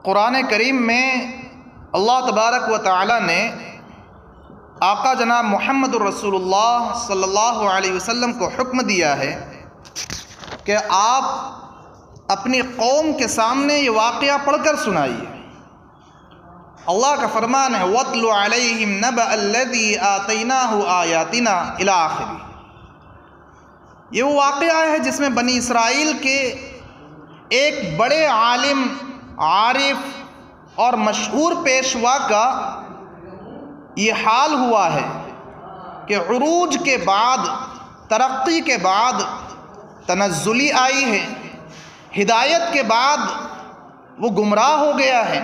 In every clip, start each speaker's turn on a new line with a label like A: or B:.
A: قرآن کریم میں اللہ تبارک و تعالی نے آقا جناب محمد الرسول اللہ صلی اللہ علیہ وسلم کو حکم دیا ہے کہ آپ اپنی قوم کے سامنے یہ واقعہ پڑھ کر سنائیے۔ اللہ کا فرمان ہے وَاتْلُ عَلَيْهِمْ نَبَأَ الَّذِي آتَيْنَاهُ آيَاتِنَا إِلَىٰ آخِرِ۔ یہ وہ واقعہ ہے جس میں بنی اسرائیل کے ایک بڑے عالم، عارف اور مشہور پیشوا کا یہ حال ہوا ہے کہ عروج کے بعد، ترقی کے بعد تنزلی آئی ہے، ہدایت کے بعد وہ گمراہ ہو گیا ہے۔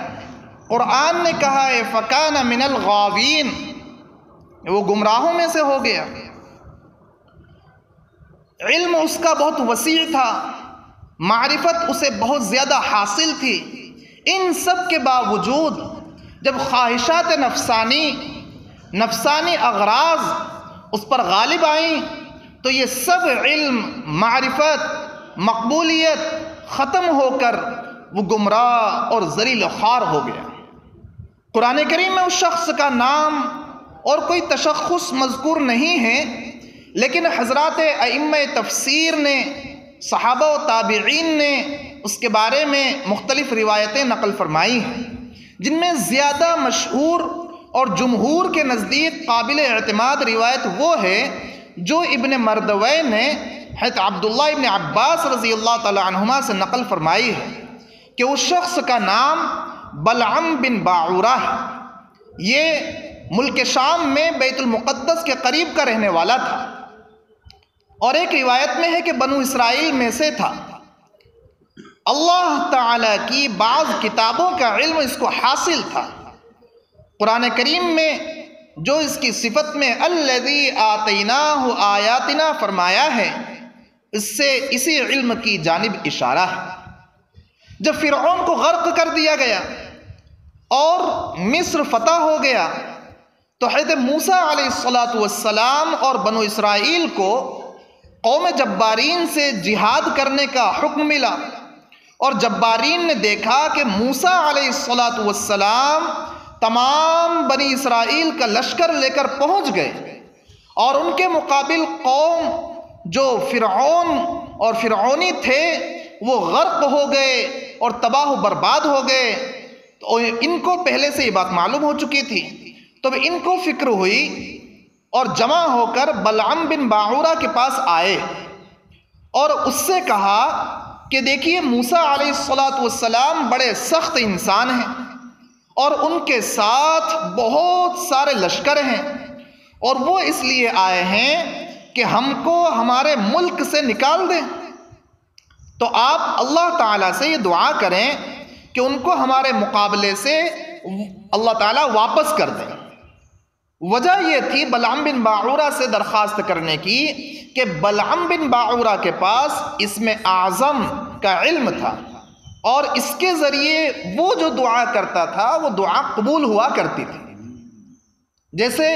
A: قرآن نے کہا ہے فَكَانَ مِنَ الْغَاوِينَ، وہ گمراہوں میں سے ہو گیا۔ علم اس کا بہت وسیع تھا، معرفت اسے بہت زیادہ حاصل تھی۔ ان سب کے باوجود جب خواہشات نفسانی اغراض اس پر غالب آئیں تو یہ سب علم، معرفت، مقبولیت ختم ہو کر وہ گمراہ اور ذلیل و خوار ہو گیا۔ قرآن کریم میں اس شخص کا نام اور کوئی تشخص مذکور نہیں ہے، لیکن حضرات ائمہ تفسیر نے، صحابہ و تابعین نے اس کے بارے میں مختلف روایتیں نقل فرمائی ہیں، جن میں زیادہ مشہور اور جمہور کے نزدیک قابل اعتماد روایت وہ ہے جو ابن مردوے نے حضرت عبداللہ ابن عباس رضی اللہ تعالی عنہما سے نقل فرمائی ہے کہ اس شخص کا نام بلعم بن باعورہ ہے۔ یہ ملک شام میں بیت المقدس کے قریب کا رہنے والا تھا، اور ایک روایت میں ہے کہ بنو اسرائیل میں سے تھا۔ اللہ تعالی کی بعض کتابوں کا علم اس کو حاصل تھا۔ قرآن کریم میں جو اس کی صفت میں الذی آتیناہ آیاتنا فرمایا ہے، اس سے اسی علم کی جانب اشارہ ہے۔ جب فرعون کو غرق کر دیا گیا اور مصر فتح ہو گیا تو حضرت موسیٰ علیہ السلام اور بنو اسرائیل کو قوم جبارین سے جہاد کرنے کا حکم ملا، اور جبارین نے دیکھا کہ موسیٰ علیہ السلام تمام بنی اسرائیل کا لشکر لے کر پہنچ گئے، اور ان کے مقابل قوم جو فرعون اور فرعونی تھے وہ غرق ہو گئے اور تباہ و برباد ہو گئے۔ تو ان کو پہلے سے یہ بات معلوم ہو چکی تھی، تو ان کو فکر ہوئی اور جمع ہو کر بلعم بن باعورہ کے پاس آئے اور اس سے کہا کہ دیکھیے موسیٰ علیہ السلام بڑے سخت انسان ہیں اور ان کے ساتھ بہت سارے لشکر ہیں، اور وہ اس لیے آئے ہیں کہ ہم کو ہمارے ملک سے نکال دیں، تو آپ اللہ تعالیٰ سے یہ دعا کریں کہ ان کو ہمارے مقابلے سے اللہ تعالیٰ واپس کر دیں۔ وجہ یہ تھی بلعم بن باعورہ سے درخواست کرنے کی کہ بلعم بن باعورہ کے پاس اسم اعظم کا علم تھا، اور اس کے ذریعے وہ جو دعا کرتا تھا وہ دعا قبول ہوا کرتی تھی۔ جیسے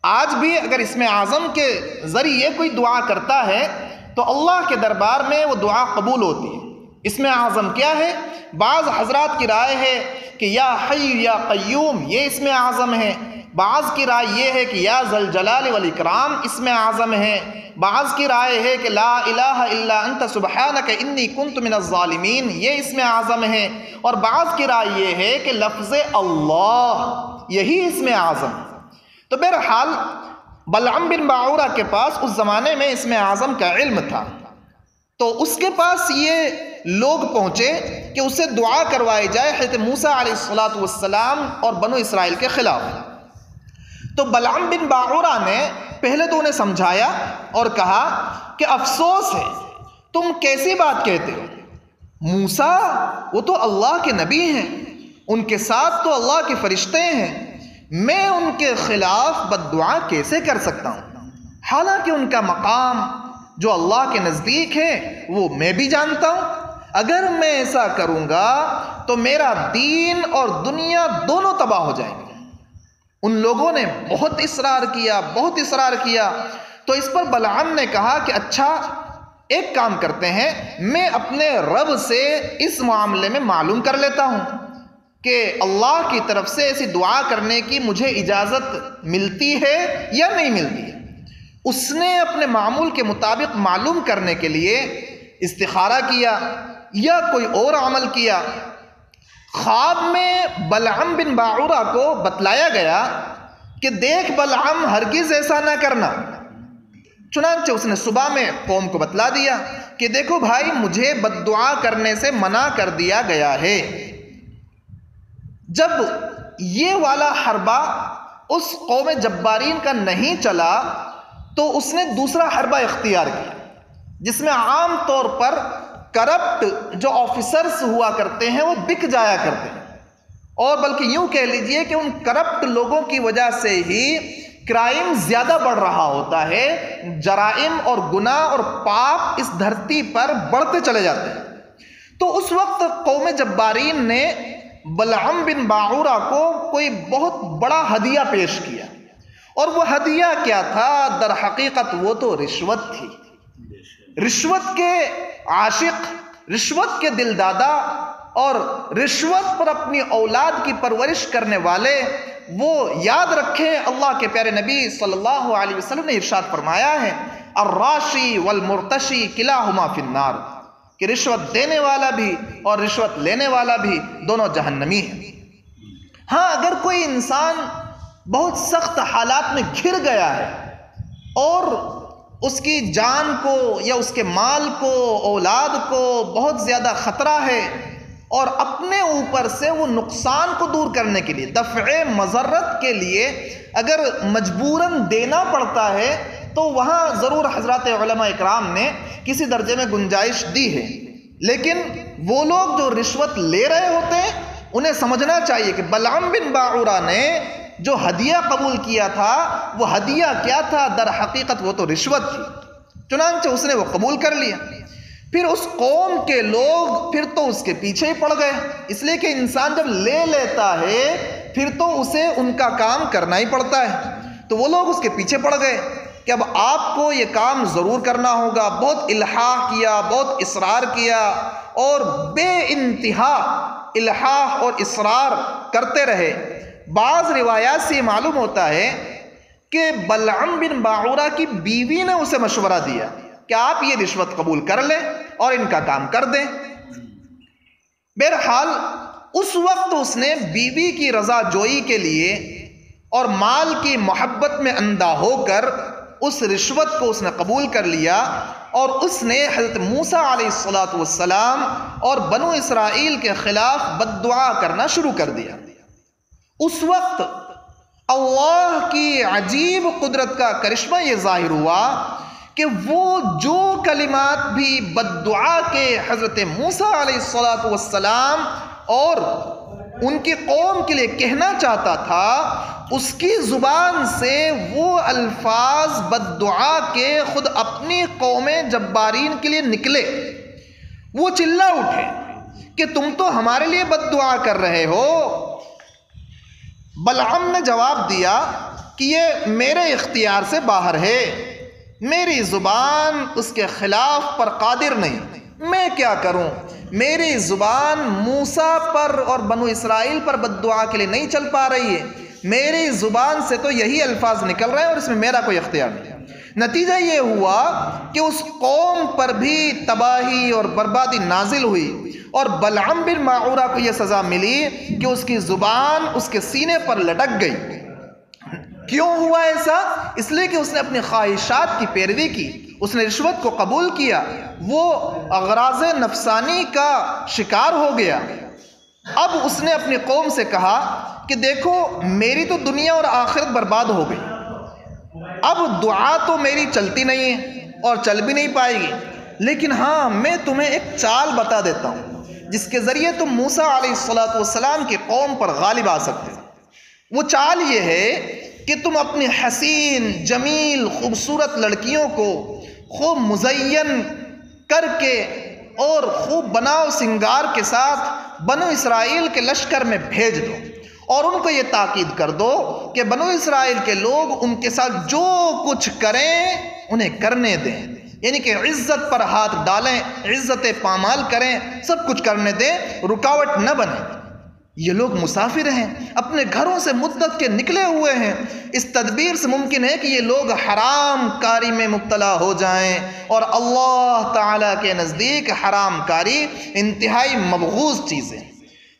A: آج بھی اگر اسم اعظم کے ذریعے کوئی دعا کرتا ہے تو اللہ کے دربار میں وہ دعا قبول ہوتی ہے۔ اسم اعظم کیا ہے؟ بعض حضرات کی رائے ہے کہ یا حی یا قیوم یہ اسم اعظم ہے، بعض کی رائے یہ ہے کہ یا ذل جلال والاکرام اسم اعظم ہے، بعض کی رائے ہے کہ لا الہ الا انت سبحانک انی کنت من الظالمین یہ اسم اعظم ہے، اور بعض کی رائے یہ ہے کہ لفظ اللہ یہی اسم اعظم۔ تو بہرحال بلعم بن باعورہ کے پاس اس زمانے میں اسم اعظم کا علم تھا، تو اس کے پاس یہ لوگ پہنچے کہ اسے دعا کروائی جائے حضرت موسیٰ علیہ السلام اور بنو اسرائیل کے خلاف۔ تو بلعم بن باعورہ نے پہلے تو انہیں سمجھایا اور کہا کہ افسوس ہے، تم کیسی بات کہتے ہو؟ موسیٰ وہ تو اللہ کے نبی ہیں، ان کے ساتھ تو اللہ کے فرشتے ہیں، میں ان کے خلاف بد دعا کیسے کر سکتا ہوں؟ حالانکہ ان کا مقام جو اللہ کے نزدیک ہے وہ میں بھی جانتا ہوں۔ اگر میں ایسا کروں گا تو میرا دین اور دنیا دونوں تباہ ہو جائیں گے۔ ان لوگوں نے بہت اصرار کیا، تو اس پر بلعم نے کہا کہ اچھا ایک کام کرتے ہیں، میں اپنے رب سے اس معاملے میں معلوم کر لیتا ہوں، کہ اللہ کی طرف سے ایسی دعا کرنے کی مجھے اجازت ملتی ہے یا نہیں ملتی ہے۔ اس نے اپنے معمول کے مطابق معلوم کرنے کے لیے استخارہ کیا یا کوئی اور عمل کیا۔ خواب میں بلعم بن باعورہ کو بتلایا گیا کہ دیکھ بلعم، ہرگز ایسا نہ کرنا۔ چنانچہ اس نے صبح میں قوم کو بتلا دیا کہ دیکھو بھائی، مجھے بد دعا کرنے سے منع کر دیا گیا ہے۔ جب یہ والا حربہ اس قوم جبارین کا نہیں چلا تو اس نے دوسرا حربہ اختیار کیا، جس میں عام طور پر کرپٹ جو آفیسرز ہوا کرتے ہیں وہ بک جایا کرتے ہیں، اور بلکہ یوں کہہ لیجئے کہ ان کرپٹ لوگوں کی وجہ سے ہی کرائم زیادہ بڑھ رہا ہوتا ہے، جرائم اور گناہ اور پاپ اس دھرتی پر بڑھتے چلے جاتے ہیں۔ تو اس وقت قوم جبارین نے بلعم بن باعورہ کو کوئی بہت بڑا ہدیہ پیش کیا، اور وہ ہدیہ کیا تھا؟ در حقیقت وہ تو رشوت تھی۔ رشوت کے عاشق، رشوت کے دل دادا اور رشوت پر اپنی اولاد کی پرورش کرنے والے وہ یاد رکھیں، اللہ کے پیارے نبی صلی اللہ علیہ وسلم نے ارشاد فرمایا ہے، الراشی والمرتشی کلاہما فی النار، کہ رشوت دینے والا بھی اور رشوت لینے والا بھی دونوں جہنمی ہیں۔ ہاں، اگر کوئی انسان بہت سخت حالات میں گھر گیا ہے اور اس کی جان کو یا اس کے مال کو، اولاد کو بہت زیادہ خطرہ ہے، اور اپنے اوپر سے وہ نقصان کو دور کرنے کے لیے، دفع مضرت کے لیے اگر مجبوراً دینا پڑتا ہے تو وہاں ضرور حضرات علماء اکرام نے کسی درجے میں گنجائش دی ہے۔ لیکن وہ لوگ جو رشوت لے رہے ہوتے ہیں انہیں سمجھنا چاہیے کہ بلعم بن باعورہ نے جو ہدیہ قبول کیا تھا وہ ہدیہ کیا تھا؟ در حقیقت وہ تو رشوت تھی۔ چنانچہ اس نے وہ قبول کر لیا۔ پھر اس قوم کے لوگ پھر تو اس کے پیچھے ہی پڑ گئے، اس لیے کہ انسان جب لے لیتا ہے پھر تو اسے ان کا کام کرنا ہی پڑتا ہے۔ تو وہ لوگ اس کے پیچھے پڑ گئے کہ اب آپ کو یہ کام ضرور کرنا ہوگا۔ بہت الحاح کیا، بہت اصرار کیا، اور بے انتہا الحاح اور اصرار کرتے رہے۔ بعض روایات سے یہ معلوم ہوتا ہے کہ بلعم بن باعورہ کی بیوی نے اسے مشورہ دیا کہ آپ یہ رشوت قبول کر لیں اور ان کا کام کر دیں۔ بہرحال اس وقت اس نے بیوی کی رضا جوئی کے لیے اور مال کی محبت میں اندھا ہو کر اس رشوت کو اس نے قبول کر لیا، اور اس نے حضرت موسیٰ علیہ السلام اور بنو اسرائیل کے خلاف بد دعا کرنا شروع کر دیا۔ اس وقت اللہ کی عجیب قدرت کا کرشمہ یہ ظاہر ہوا کہ وہ جو کلمات بھی بد دعا کے حضرت موسیٰ علیہ السلام اور ان کی قوم کے لیے کہنا چاہتا تھا، اس کی زبان سے وہ الفاظ بد دعا کے خود اپنی قوم جبارین کے لیے نکلے۔ وہ چلا اٹھے کہ تم تو ہمارے لیے بد دعا کر رہے ہو۔ بلعم نے جواب دیا کہ یہ میرے اختیار سے باہر ہے، میری زبان اس کے خلاف پر قادر نہیں، میں کیا کروں؟ میری زبان موسیٰ پر اور بنو اسرائیل پر بد دعا کے لیے نہیں چل پا رہی ہے، میری زبان سے تو یہی الفاظ نکل رہے ہیں اور اس میں میرا کوئی اختیار نہیں۔ نتیجہ یہ ہوا کہ اس قوم پر بھی تباہی اور بربادی نازل ہوئی، اور بلعم بن باعورہ کو یہ سزا ملی کہ اس کی زبان اس کے سینے پر لٹک گئی۔ کیوں ہوا ایسا؟ اس لیے کہ اس نے اپنی خواہشات کی پیروی کی، اس نے رشوت کو قبول کیا، وہ اغراض نفسانی کا شکار ہو گیا۔ اب اس نے اپنی قوم سے کہا کہ دیکھو میری تو دنیا اور آخرت برباد ہو گئی، اب دعا تو میری چلتی نہیں ہے اور چل بھی نہیں پائے گی، لیکن ہاں میں تمہیں ایک چال بتا دیتا ہوں جس کے ذریعے تم موسیٰ علیہ السلام کی قوم پر غالب آ سکتے ہو۔ وہ چال یہ ہے کہ تم اپنی حسین، جمیل، خوبصورت لڑکیوں کو خوب مزین کر کے اور خوب بناؤ سنگار کے ساتھ بنو اسرائیل کے لشکر میں بھیج دو، اور ان کو یہ تاکید کر دو کہ بنو اسرائیل کے لوگ ان کے ساتھ جو کچھ کریں انہیں کرنے دیں، یعنی کہ عزت پر ہاتھ ڈالیں، عزت پامال کریں، سب کچھ کرنے دیں، رکاوٹ نہ بنے۔ یہ لوگ مسافر ہیں، اپنے گھروں سے مدت کے نکلے ہوئے ہیں، اس تدبیر سے ممکن ہے کہ یہ لوگ حرام کاری میں مبتلا ہو جائیں، اور اللہ تعالیٰ کے نزدیک حرام کاری انتہائی مبغوض چیز ہے۔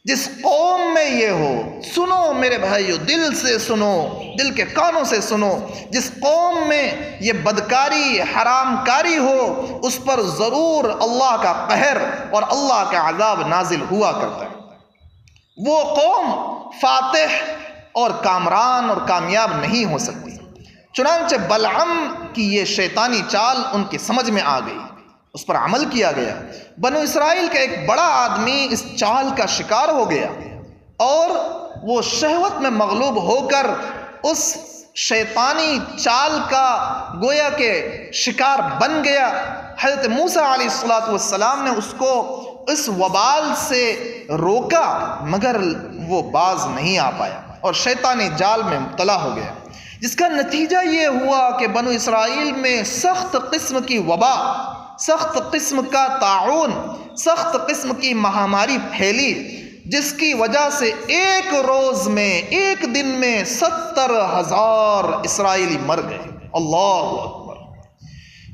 A: جس قوم میں یہ ہو، سنو میرے بھائیو، دل سے سنو، دل کے کانوں سے سنو، جس قوم میں یہ بدکاری حرام کاری ہو، اس پر ضرور اللہ کا قہر اور اللہ کا عذاب نازل ہوا کرتا ہے۔ وہ قوم فاتح اور کامران اور کامیاب نہیں ہو سکتی۔ چنانچہ بلعم کی یہ شیطانی چال ان کی سمجھ میں آ گئی، اس پر عمل کیا گیا۔ بنو اسرائیل کا ایک بڑا آدمی اس چال کا شکار ہو گیا اور وہ شہوت میں مغلوب ہو کر اس شیطانی چال کا گویا کہ شکار بن گیا۔ حضرت موسیٰ علیہ السلام نے اس کو اس وبال سے روکا، مگر وہ باز نہیں آ پایا اور شیطانی جال میں مبتلا ہو گیا، جس کا نتیجہ یہ ہوا کہ بنو اسرائیل میں سخت قسم کی وبا، سخت قسم کا طاعون، سخت قسم کی مہاماری پھیلی، جس کی وجہ سے ایک روز میں، ایک دن میں 70,000 اسرائیلی مر گئے۔ اللہ اکبر!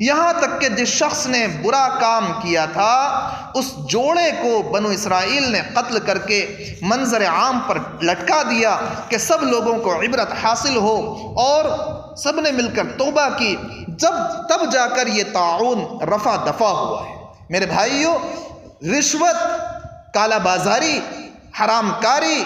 A: یہاں تک کہ جس شخص نے برا کام کیا تھا اس جوڑے کو بنو اسرائیل نے قتل کر کے منظر عام پر لٹکا دیا کہ سب لوگوں کو عبرت حاصل ہو، اور سب نے مل کر توبہ کی، تب جا کر یہ طاعون رفع دفع ہوا ہے۔ میرے بھائیو، رشوت، کالا بازاری، حرام کاری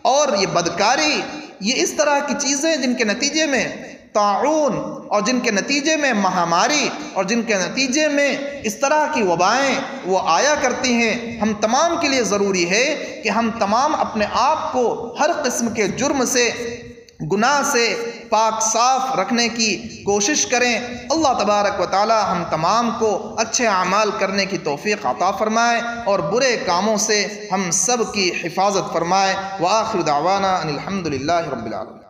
A: اور یہ بدکاری، یہ اس طرح کی چیزیں جن کے نتیجے میں طاعون اور جن کے نتیجے میں مہاماری اور جن کے نتیجے میں اس طرح کی وبائیں وہ آیا کرتی ہیں، ہم تمام کے لیے ضروری ہے کہ ہم تمام اپنے آپ کو ہر قسم کے جرم سے، گناہ سے پاک صاف رکھنے کی کوشش کریں۔ اللہ تبارک و تعالی ہم تمام کو اچھے اعمال کرنے کی توفیق عطا فرمائے اور برے کاموں سے ہم سب کی حفاظت فرمائے۔ وآخر دعوانا ان الحمد للہ رب العالمین۔